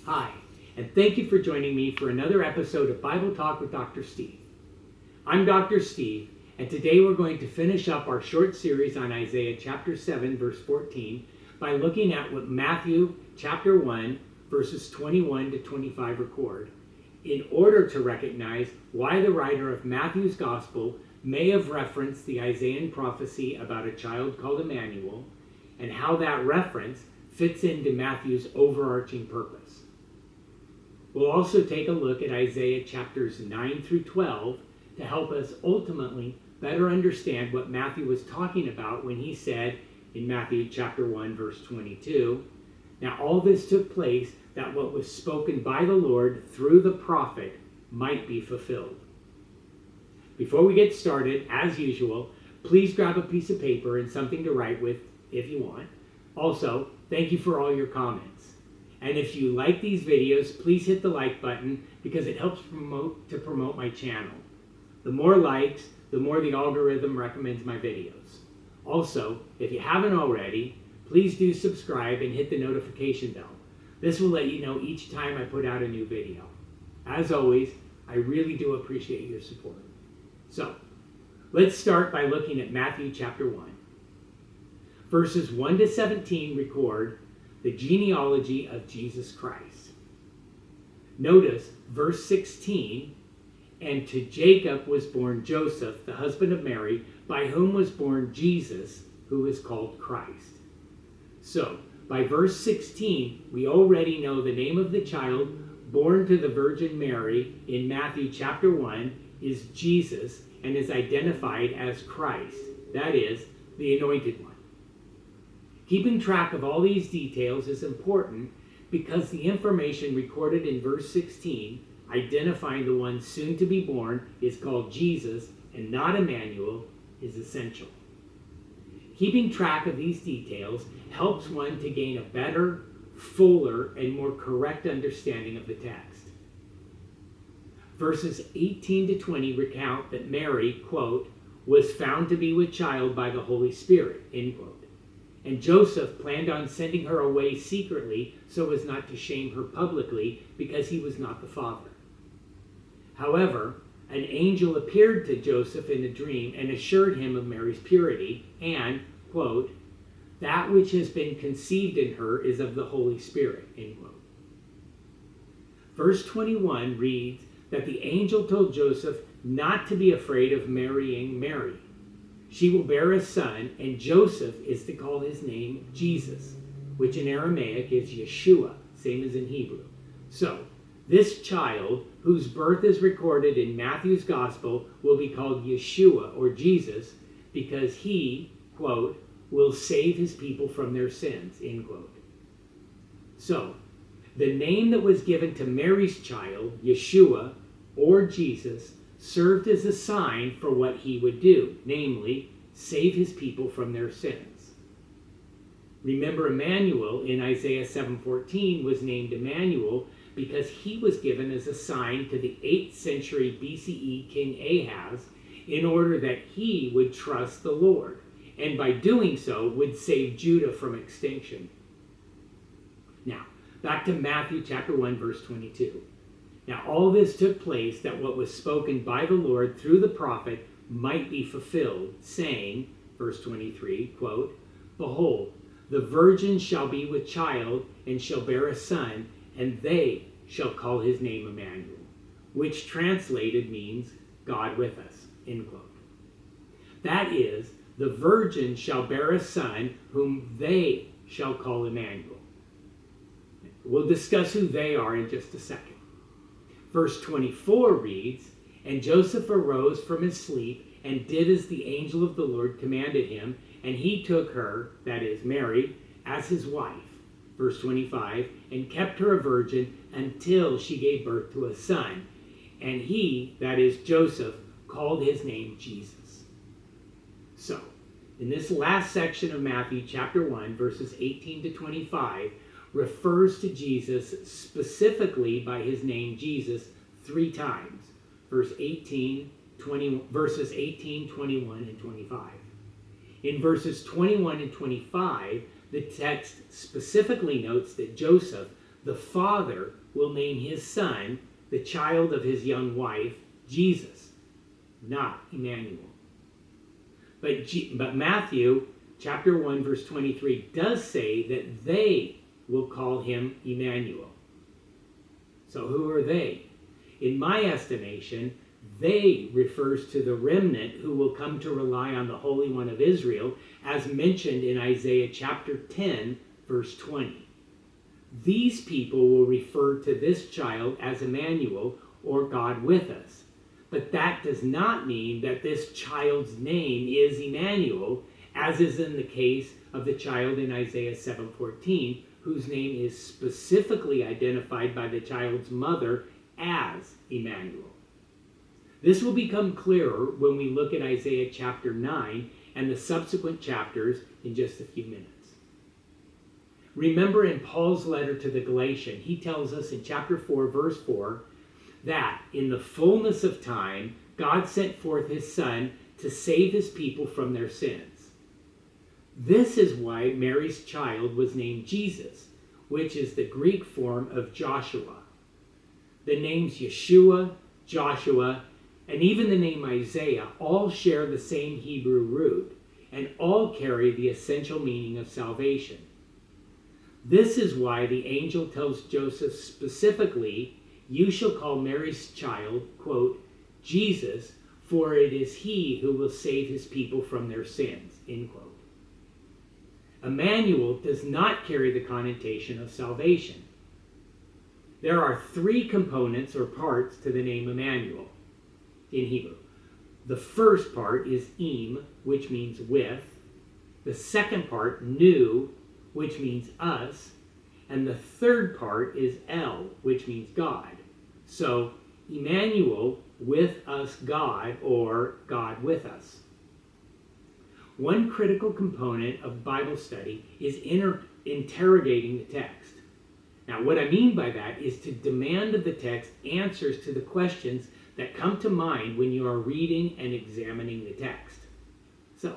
Hi, and thank you for joining me for another episode of Bible Talk with Dr. Steve. I'm Dr. Steve, and today we're going to finish up our short series on Isaiah chapter 7, verse 14, by looking at what Matthew chapter 1, verses 21 to 25 record, in order to recognize why the writer of Matthew's Gospel may have referenced the Isaian prophecy about a child called Immanuel, and how that reference fits into Matthew's overarching purpose. We'll also take a look at Isaiah chapters 9 through 12 to help us ultimately better understand what Matthew was talking about when he said in Matthew chapter 1, verse 22, "Now all this took place that what was spoken by the Lord through the prophet might be fulfilled." Before we get started, as usual, please grab a piece of paper and something to write with if you want. Also, thank you for all your comments. And if you like these videos, please hit the like button because it helps promote my channel. The more likes, the more the algorithm recommends my videos. Also, if you haven't already, please do subscribe and hit the notification bell. This will let you know each time I put out a new video. As always, I really do appreciate your support. So, let's start by looking at Matthew chapter 1. Verses 1 to 17 record the genealogy of Jesus Christ. Notice verse 16, "And to Jacob was born Joseph, the husband of Mary, by whom was born Jesus, who is called Christ." So, by verse 16, we already know the name of the child born to the Virgin Mary in Matthew chapter 1 is Jesus and is identified as Christ, that is, the Anointed One. Keeping track of all these details is important because the information recorded in verse 16, identifying the one soon to be born, is called Jesus and not Immanuel, is essential. Keeping track of these details helps one to gain a better, fuller, and more correct understanding of the text. Verses 18 to 20 recount that Mary, quote, "was found to be with child by the Holy Spirit," end quote. And Joseph planned on sending her away secretly so as not to shame her publicly because he was not the father. However, an angel appeared to Joseph in a dream and assured him of Mary's purity and, quote, "that which has been conceived in her is of the Holy Spirit," end quote. Verse 21 reads that the angel told Joseph not to be afraid of marrying Mary. She will bear a son, and Joseph is to call his name Jesus, which in Aramaic is Yeshua, same as in Hebrew. So, this child, whose birth is recorded in Matthew's Gospel, will be called Yeshua, or Jesus, because he, quote, "will save his people from their sins," end quote. So, the name that was given to Mary's child, Yeshua, or Jesus, served as a sign for what he would do, namely, save his people from their sins. Remember, Immanuel in Isaiah 7:14 was named Immanuel because he was given as a sign to the 8th century BCE King Ahaz in order that he would trust the Lord, and by doing so would save Judah from extinction. Now, back to Matthew chapter 1, verse 22. "Now all this took place that what was spoken by the Lord through the prophet might be fulfilled, saying," verse 23, quote, "Behold, the virgin shall be with child and shall bear a son, and they shall call his name Immanuel," which translated means God with us, end quote. That is, the virgin shall bear a son whom they shall call Immanuel. We'll discuss who they are in just a second. Verse 24 reads, "And Joseph arose from his sleep and did as the angel of the Lord commanded him, and he took her," that is Mary, "as his wife." Verse 25, "and kept her a virgin until she gave birth to a son. And he," that is Joseph, "called his name Jesus." So, in this last section of Matthew chapter 1, verses 18 to 25, refers to Jesus specifically by his name Jesus 3 times. Verses 18, 21, and 25. In verses 21 and 25, the text specifically notes that Joseph, The Father will name his Son, the child of his young wife, Jesus, not Immanuel. But Matthew chapter 1 verse 23 does say that they will call him Immanuel. So who are they? In my estimation, they refers to the remnant who will come to rely on the Holy One of Israel, as mentioned in Isaiah chapter 10 verse 20. These people will refer to this child as Immanuel, or God with us. But that does not mean that this child's name is Immanuel, as is in the case of the child in Isaiah 7:14, whose name is specifically identified by the child's mother as Immanuel. This will become clearer when we look at Isaiah chapter 9 and the subsequent chapters in just a few minutes. Remember in Paul's letter to the Galatians, he tells us in chapter 4, verse 4, that in the fullness of time, God sent forth his Son to save his people from their sins. This is why Mary's child was named Jesus, which is the Greek form of Joshua. The names Yeshua, Joshua, and even the name Isaiah all share the same Hebrew root, and all carry the essential meaning of salvation. This is why the angel tells Joseph specifically, "You shall call Mary's child," quote, "Jesus, for it is he who will save his people from their sins," end quote. Immanuel does not carry the connotation of salvation. There are three components or parts to the name Immanuel in Hebrew. The first part is im, which means with. The second part, nu, which means us. And the third part is el, which means God. So Immanuel, with us God, or God with us. One critical component of Bible study is interrogating the text. Now, what I mean by that is to demand of the text answers to the questions that come to mind when you are reading and examining the text. So,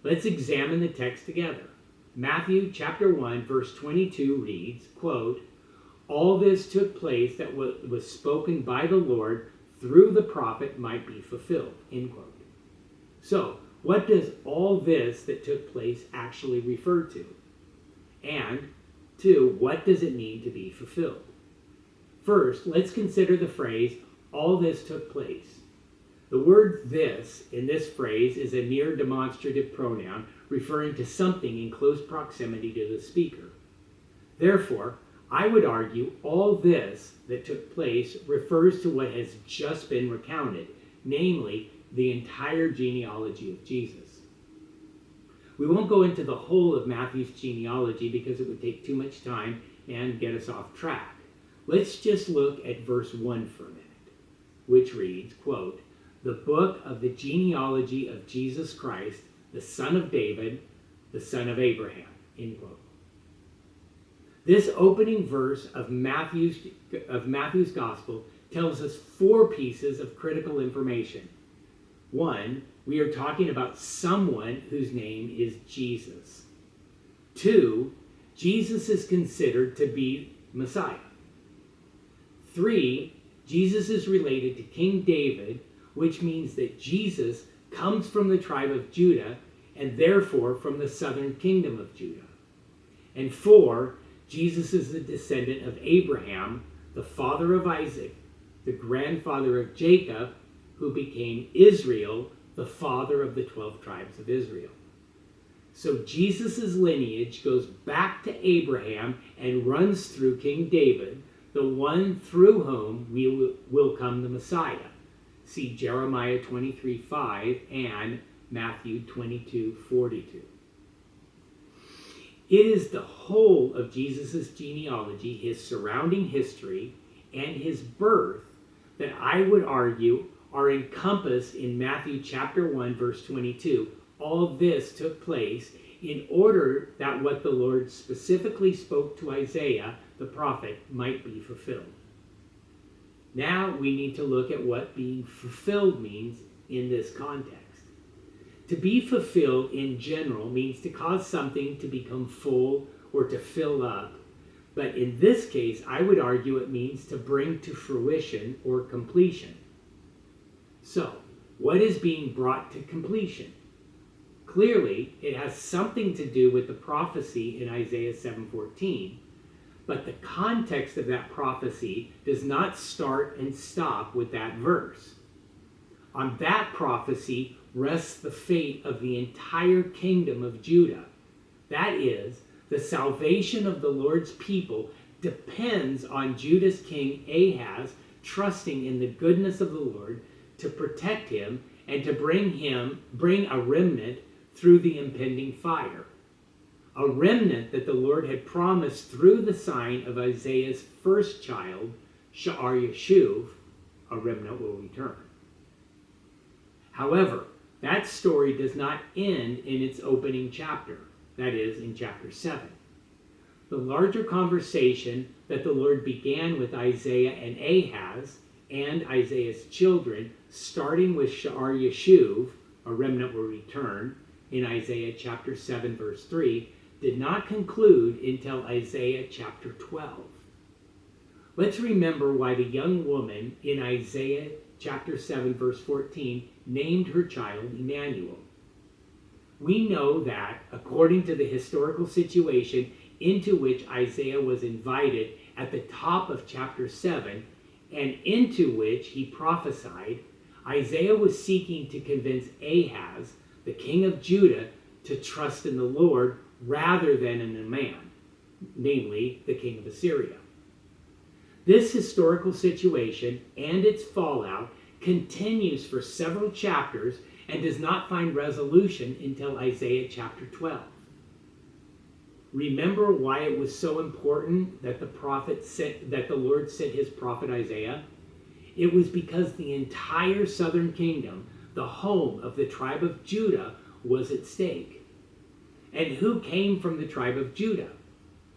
let's examine the text together. Matthew chapter 1, verse 22 reads, quote, "All this took place that was spoken by the Lord through the prophet might be fulfilled," end quote. So, what does all this that took place actually refer to? And two, what does it mean to be fulfilled? First, let's consider the phrase, "all this took place." The word "this" in this phrase is a near demonstrative pronoun referring to something in close proximity to the speaker. Therefore, I would argue all this that took place refers to what has just been recounted, namely the entire genealogy of Jesus. We won't go into the whole of Matthew's genealogy because it would take too much time and get us off track. Let's just look at verse 1 for a minute, which reads, quote, "The book of the genealogy of Jesus Christ, the son of David, the son of Abraham," end quote. This opening verse of Matthew's gospel tells us four pieces of critical information. One, we are talking about someone whose name is Jesus. Two, Jesus is considered to be Messiah. Three, Jesus is related to King David, which means that Jesus comes from the tribe of Judah and therefore from the southern kingdom of Judah. And four, Jesus is the descendant of Abraham, the father of Isaac, the grandfather of Jacob, who became Israel, the father of the 12 tribes of Israel. So Jesus' lineage goes back to Abraham and runs through King David, the one through whom will come the Messiah. See Jeremiah 23:5 and Matthew 22:42. It is the whole of Jesus' genealogy, his surrounding history, and his birth that I would argue are encompassed in Matthew chapter 1, verse 22. All this took place in order that what the Lord specifically spoke to Isaiah, the prophet, might be fulfilled. Now we need to look at what being fulfilled means in this context. To be fulfilled in general means to cause something to become full or to fill up, But in this case, I would argue it means to bring to fruition or completion. So, what is being brought to completion? Clearly, it has something to do with the prophecy in Isaiah 7:14, but the context of that prophecy does not start and stop with that verse. On that prophecy rests the fate of the entire kingdom of Judah. That is, the salvation of the Lord's people depends on Judah's king Ahaz trusting in the goodness of the Lord to protect him and to bring a remnant through the impending fire. A remnant that the Lord had promised through the sign of Isaiah's first child, Sha'ar-Yashuv, a remnant will return. However, that story does not end in its opening chapter, that is, in chapter 7. The larger conversation that the Lord began with Isaiah and Ahaz and Isaiah's children, starting with Sha'ar-Yashuv, a remnant will return, in Isaiah chapter 7, verse 3, did not conclude until Isaiah chapter 12. Let's remember why the young woman in Isaiah chapter 7, verse 14, named her child Immanuel. We know that, according to the historical situation into which Isaiah was invited at the top of chapter 7, and into which he prophesied, Isaiah was seeking to convince Ahaz, the king of Judah, to trust in the Lord rather than in a man, namely the king of Assyria. This historical situation and its fallout continues for several chapters and does not find resolution until Isaiah chapter 12. Remember why it was so important that the Lord sent his prophet Isaiah? It was because the entire southern kingdom, the home of the tribe of Judah, was at stake. And who came from the tribe of Judah?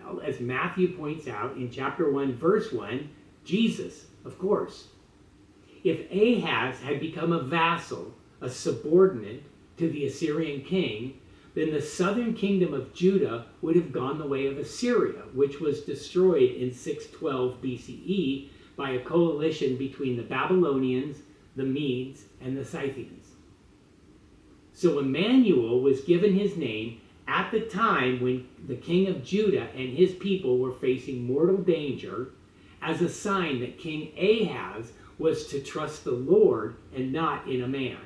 Well, as Matthew points out in chapter 1, verse 1, Jesus, of course. If Ahaz had become a vassal, a subordinate to the Assyrian king, then the southern kingdom of Judah would have gone the way of Assyria, which was destroyed in 612 BCE by a coalition between the Babylonians, the Medes, and the Scythians. So Immanuel was given his name at the time when the king of Judah and his people were facing mortal danger, as a sign that King Ahaz was to trust the Lord and not in a man.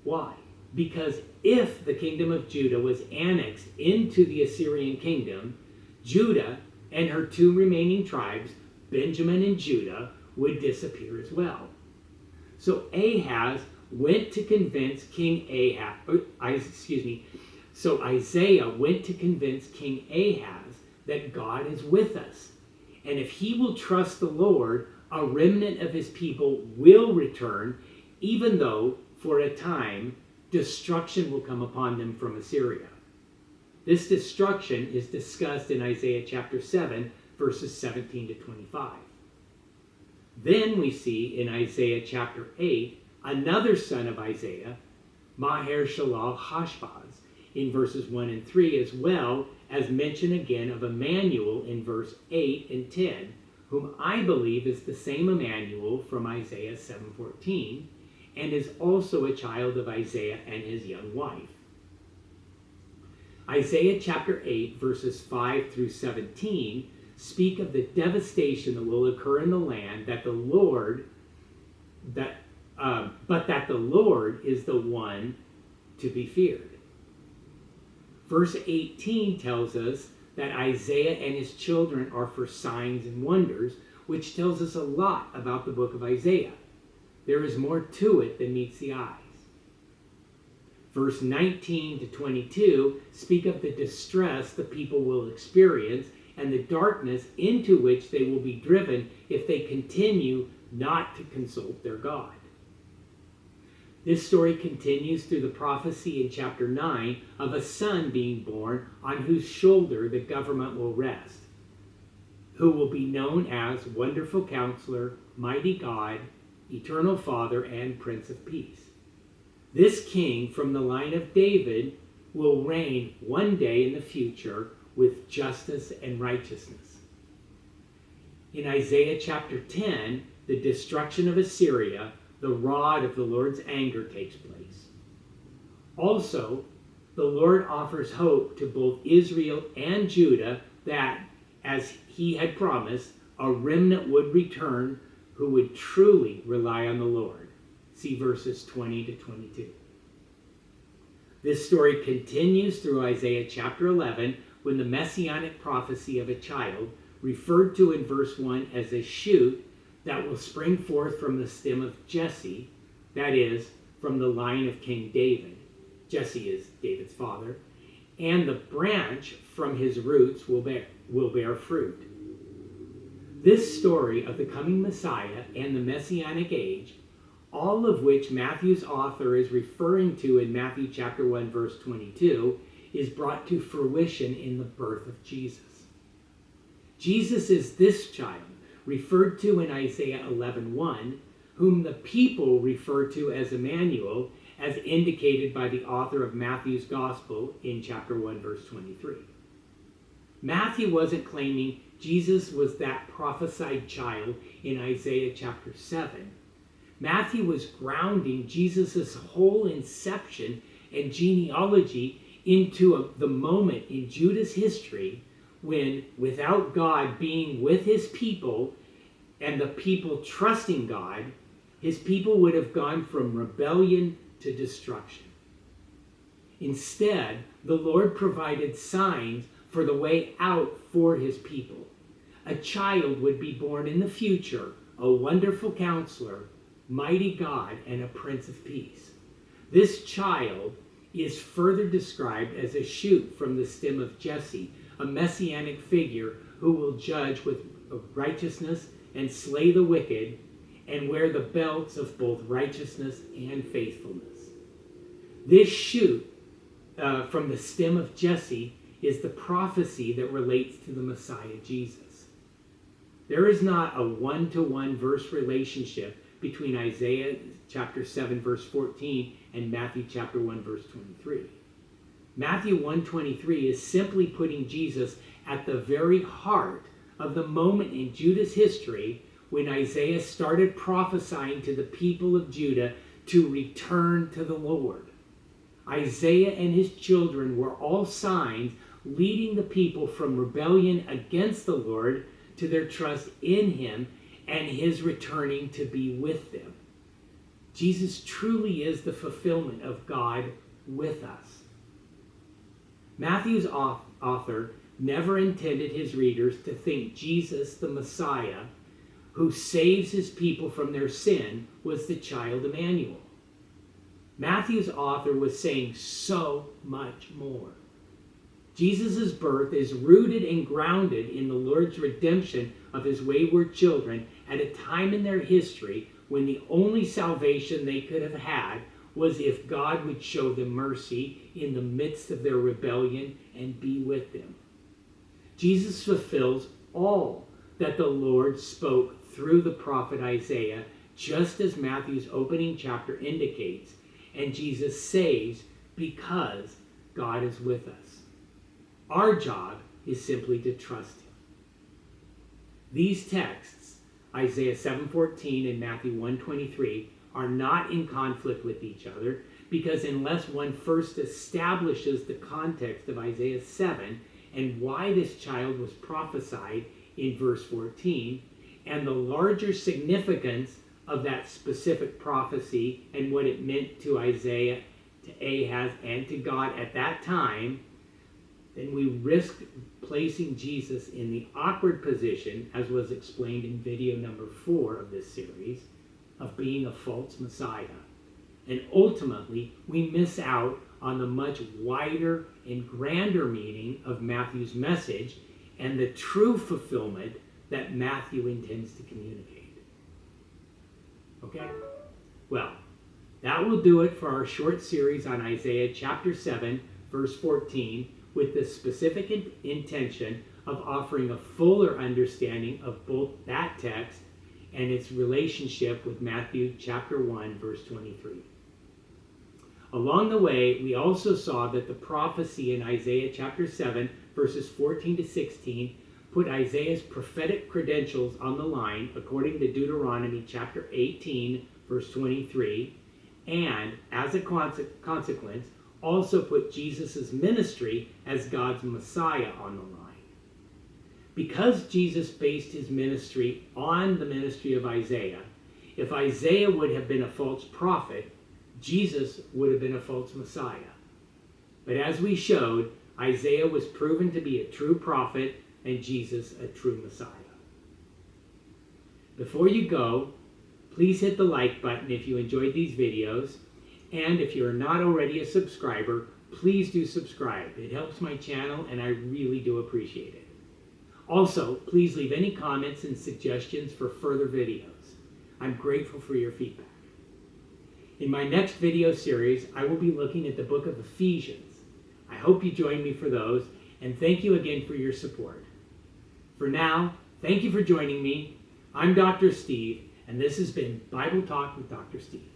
Why? Because if the kingdom of Judah was annexed into the Assyrian kingdom, Judah and her two remaining tribes, Benjamin and Judah, would disappear as well. So Ahaz went to convince So Isaiah went to convince King Ahaz that God is with us. And if he will trust the Lord, a remnant of his people will return, even though, for a time, destruction will come upon them from Assyria. This destruction is discussed in Isaiah chapter 7, verses 17 to 25. Then we see in Isaiah chapter 8, another son of Isaiah, Maher-shalal-Hashbaz, in verses 1 and 3, as well as mention again of Immanuel in verse 8 and 10, whom I believe is the same Immanuel from Isaiah 7:14, and is also a child of Isaiah and his young wife. Isaiah chapter 8, verses 5 through 17, speak of the devastation that will occur in the land, but that the Lord is the one to be feared. Verse 18 tells us that Isaiah and his children are for signs and wonders, which tells us a lot about the book of Isaiah. There is more to it than meets the eyes. Verse 19 to 22 speak of the distress the people will experience and the darkness into which they will be driven if they continue not to consult their God. This story continues through the prophecy in chapter 9 of a son being born on whose shoulder the government will rest, who will be known as Wonderful Counselor, Mighty God, Eternal Father, and Prince of Peace. This king from the line of David will reign one day in the future with justice and righteousness. In Isaiah chapter 10, the destruction of Assyria, the rod of the Lord's anger, takes place. Also, the Lord offers hope to both Israel and Judah that, as he had promised, a remnant would return who would truly rely on the Lord. See verses 20 to 22. This story continues through Isaiah chapter 11, when the messianic prophecy of a child, referred to in verse 1 as a shoot that will spring forth from the stem of Jesse, that is, from the line of King David. Jesse is David's father, and the branch from his roots will bear fruit. This story of the coming Messiah and the Messianic age, all of which Matthew's author is referring to in Matthew chapter 1, verse 22, is brought to fruition in the birth of Jesus. Jesus is this child, referred to in Isaiah 11:1, whom the people refer to as Immanuel, as indicated by the author of Matthew's Gospel in chapter 1, verse 23. Matthew wasn't claiming Jesus was that prophesied child in Isaiah chapter 7. Matthew was grounding Jesus' whole inception and genealogy into the moment in Judah's history when, without God being with his people and the people trusting God, his people would have gone from rebellion to destruction. Instead, the Lord provided signs for the way out for his people. A child would be born in the future, a wonderful counselor, mighty God, and a Prince of Peace. This child is further described as a shoot from the stem of Jesse, a messianic figure who will judge with righteousness and slay the wicked and wear the belts of both righteousness and faithfulness. This shoot from the stem of Jesse is the prophecy that relates to the Messiah Jesus. There is not a one-to-one verse relationship between Isaiah chapter 7 verse 14 and Matthew chapter 1 verse 23. Matthew 1:23 is simply putting Jesus at the very heart of the moment in Judah's history when Isaiah started prophesying to the people of Judah to return to the Lord. Isaiah and his children were all signs leading the people from rebellion against the Lord to their trust in him and his returning to be with them. Jesus truly is the fulfillment of God with us. Matthew's author never intended his readers to think Jesus, the Messiah, who saves his people from their sin, was the child Immanuel. Matthew's author was saying so much more. Jesus' birth is rooted and grounded in the Lord's redemption of his wayward children at a time in their history when the only salvation they could have had was if God would show them mercy in the midst of their rebellion and be with them. Jesus fulfills all that the Lord spoke through the prophet Isaiah, just as Matthew's opening chapter indicates, and Jesus saves because God is with us. Our job is simply to trust him. These texts, Isaiah 7:14 and Matthew 1:23, are not in conflict with each other, because unless one first establishes the context of Isaiah 7 and why this child was prophesied in verse 14, and the larger significance of that specific prophecy and what it meant to Isaiah, to Ahaz, and to God at that time, then we risk placing Jesus in the awkward position, as was explained in video number 4 of this series, of being a false Messiah. And ultimately, we miss out on the much wider and grander meaning of Matthew's message and the true fulfillment that Matthew intends to communicate. Okay? Well, that will do it for our short series on Isaiah chapter 7, verse 14, with the specific intention of offering a fuller understanding of both that text and its relationship with Matthew chapter 1, verse 23. Along the way, we also saw that the prophecy in Isaiah chapter 7, verses 14 to 16, put Isaiah's prophetic credentials on the line according to Deuteronomy chapter 18, verse 23, and as a consequence, also put Jesus' ministry as God's Messiah on the line. Because Jesus based his ministry on the ministry of Isaiah, if Isaiah would have been a false prophet, Jesus would have been a false Messiah. But as we showed, Isaiah was proven to be a true prophet and Jesus a true Messiah. Before you go, please hit the like button if you enjoyed these videos. And if you're not already a subscriber, please do subscribe. It helps my channel and I really do appreciate it. Also, please leave any comments and suggestions for further videos. I'm grateful for your feedback. In my next video series, I will be looking at the book of Ephesians. I hope you join me for those, and thank you again for your support. For now, thank you for joining me. I'm Dr. Steve, and this has been Bible Talk with Dr. Steve.